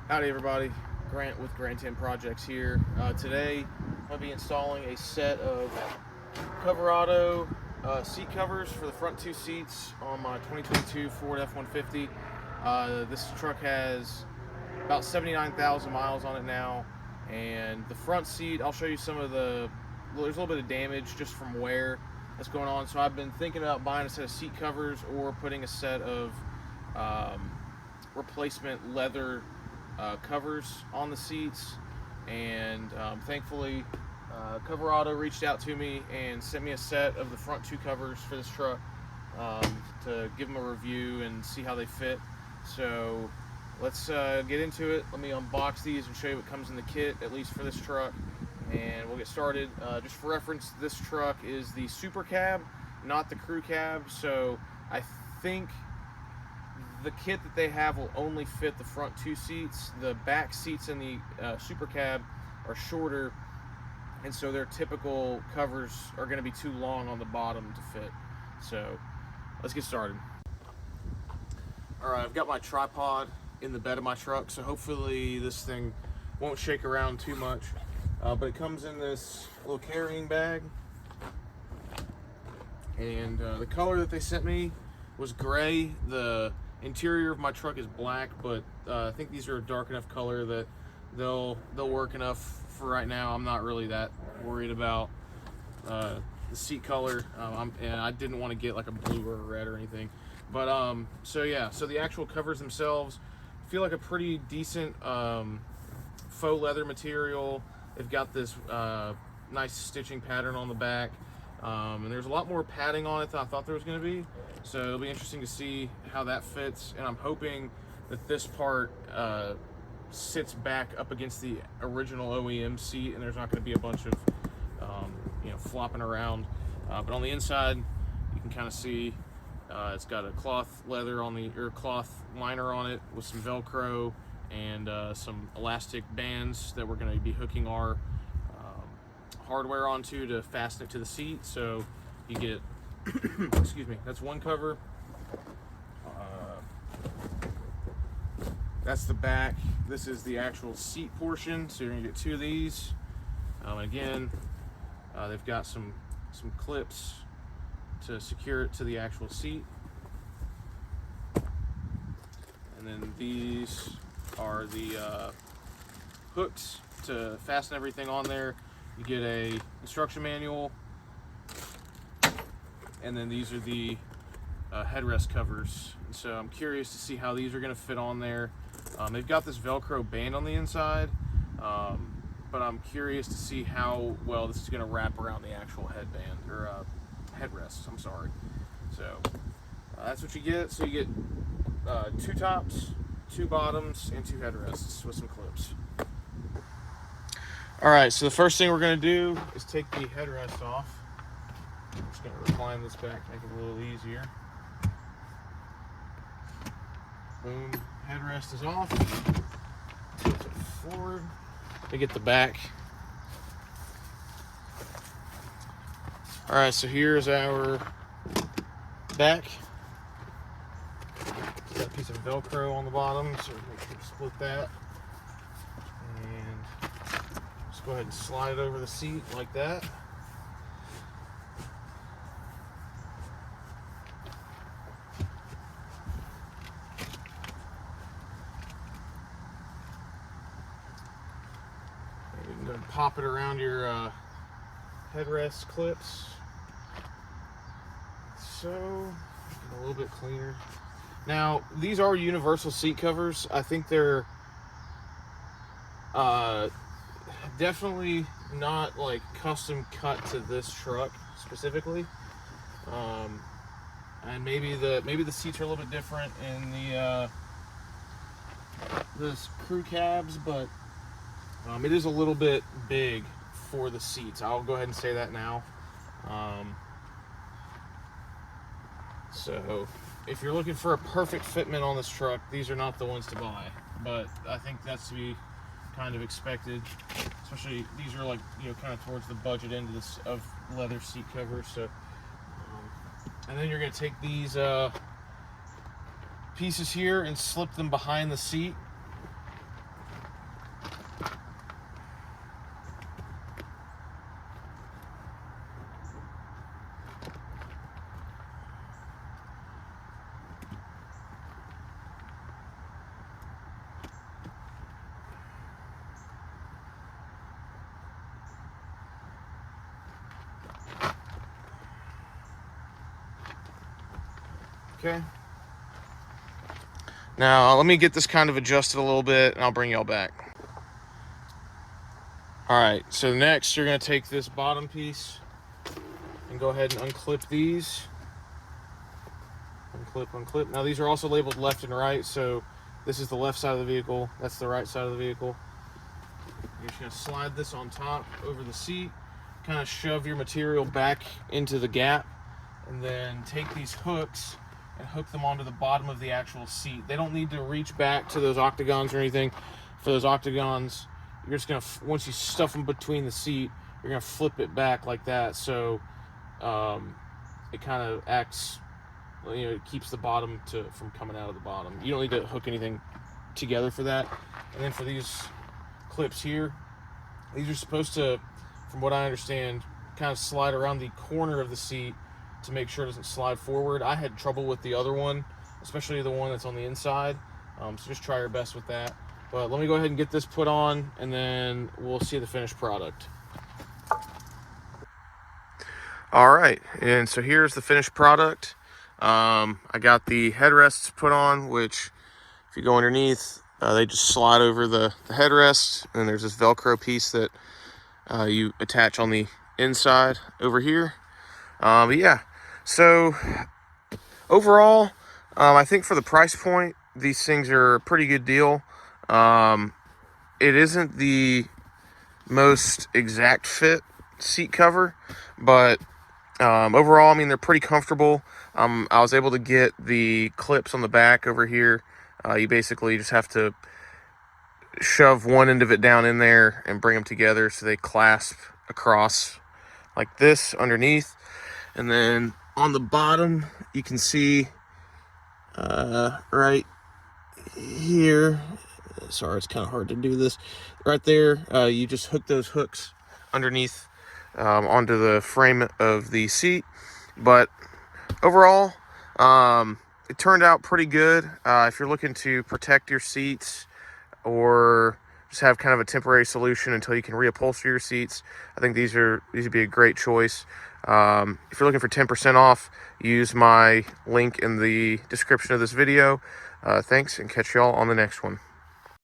Howdy everybody, Grant with Grant 10 Projects here. Today I'll be installing a set of Coverado seat covers for the front two seats on my 2022 Ford F150. This truck has about 79,000 miles on it now, and the front seat, I'll show you some of there's a little bit of damage just from wear that's going on. So I've been thinking about buying a set of seat covers or putting a set of replacement leather covers on the seats, and thankfully Coverado reached out to me and sent me a set of the front two covers for this truck to give them a review and see how they fit. So let's get into it. Let me unbox these and show you what comes in the kit, at least for this truck, and we'll get started. Just for reference, this truck is the SuperCab, not the crew cab, so I think the kit that they have will only fit the front two seats. The back seats in the SuperCab are shorter, and so their typical covers are going to be too long on the bottom to fit. So let's get started. Alright, I've got my tripod in the bed of my truck, so hopefully this thing won't shake around too much. But it comes in this little carrying bag, and the color that they sent me was gray. The interior of my truck is black, but I think these are a dark enough color that they'll work enough for right now. I'm not really that worried about the seat color, and I didn't want to get like a blue or a red or anything. But so yeah, so the actual covers themselves feel like a pretty decent faux leather material. They've got this nice stitching pattern on the back. And there's a lot more padding on it than I thought there was going to be, so it'll be interesting to see how that fits. And I'm hoping that this part sits back up against the original OEM seat, and there's not going to be a bunch of flopping around. But on the inside, you can kind of see it's got a cloth leather on the cloth liner on it with some Velcro and some elastic bands that we're going to be hooking our hardware onto to fasten it to the seat. So you get excuse me, that's one cover. That's the back. This is the actual seat portion, so you're gonna get two of these. Again, they've got some clips to secure it to the actual seat, and then these are the hooks to fasten everything on there. You get a instruction manual, and then these are the headrest covers. And so I'm curious to see how these are going to fit on there. They've got this Velcro band on the inside, but I'm curious to see how well this is going to wrap around the actual headband, or headrest, I'm sorry. So that's what you get. So you get two tops, two bottoms, and two headrests with some clips. Alright, so the first thing we're going to do is take the headrest off. I'm just going to recline this back, make it a little easier. Boom, headrest is off. Tilt it forward to get the back. Alright, so here's our back. Got a piece of Velcro on the bottom, so make sure to split that. And just go ahead and slide it over the seat like that. And you can go and pop it around your headrest clips. So, a little bit cleaner. Now, these are universal seat covers. I think they're definitely not like custom cut to this truck specifically. And maybe the seats are a little bit different in the crew cabs, but it is a little bit big for the seats. I'll go ahead and say that now. So if you're looking for a perfect fitment on this truck, these are not the ones to buy, but I think that's to be kind of expected. Especially these are like, kind of towards the budget end of leather seat covers. So and then you're going to take these pieces here and slip them behind the seat Okay. Now, let me get this kind of adjusted a little bit, and I'll bring y'all back. All right, so next you're gonna take this bottom piece and go ahead and unclip these. Unclip, unclip. Now these are also labeled left and right, so this is the left side of the vehicle, that's the right side of the vehicle. You're just gonna slide this on top over the seat, kind of shove your material back into the gap, and then take these hooks and hook them onto the bottom of the actual seat. They don't need to reach back to those octagons or anything. For those octagons, you're just gonna, once you stuff them between the seat, you're gonna flip it back like that, so it kind of acts, you know, it keeps the bottom from coming out of the bottom. You don't need to hook anything together for that. And then for these clips here, these are supposed to, from what I understand, kind of slide around the corner of the seat to make sure it doesn't slide forward. I had trouble with the other one, especially the one that's on the inside, so just try your best with that. But let me go ahead and get this put on, and then we'll see the finished product. All right, and so here's the finished product. I got the headrests put on, which if you go underneath, they just slide over the headrest, and there's this Velcro piece that you attach on the inside over here. But yeah, so overall, I think for the price point, these things are a pretty good deal. It isn't the most exact fit seat cover, but overall, I mean, they're pretty comfortable. I was able to get the clips on the back over here. You basically just have to shove one end of it down in there and bring them together so they clasp across like this underneath. And then on the bottom, you can see right here, sorry, it's kind of hard to do this, right there, you just hook those hooks underneath onto the frame of the seat. But overall, it turned out pretty good. If you're looking to protect your seats or just have kind of a temporary solution until you can reupholster your seats, I think these would be a great choice. If you're looking for 10% off, use my link in the description of this video. Thanks, and catch y'all on the next one.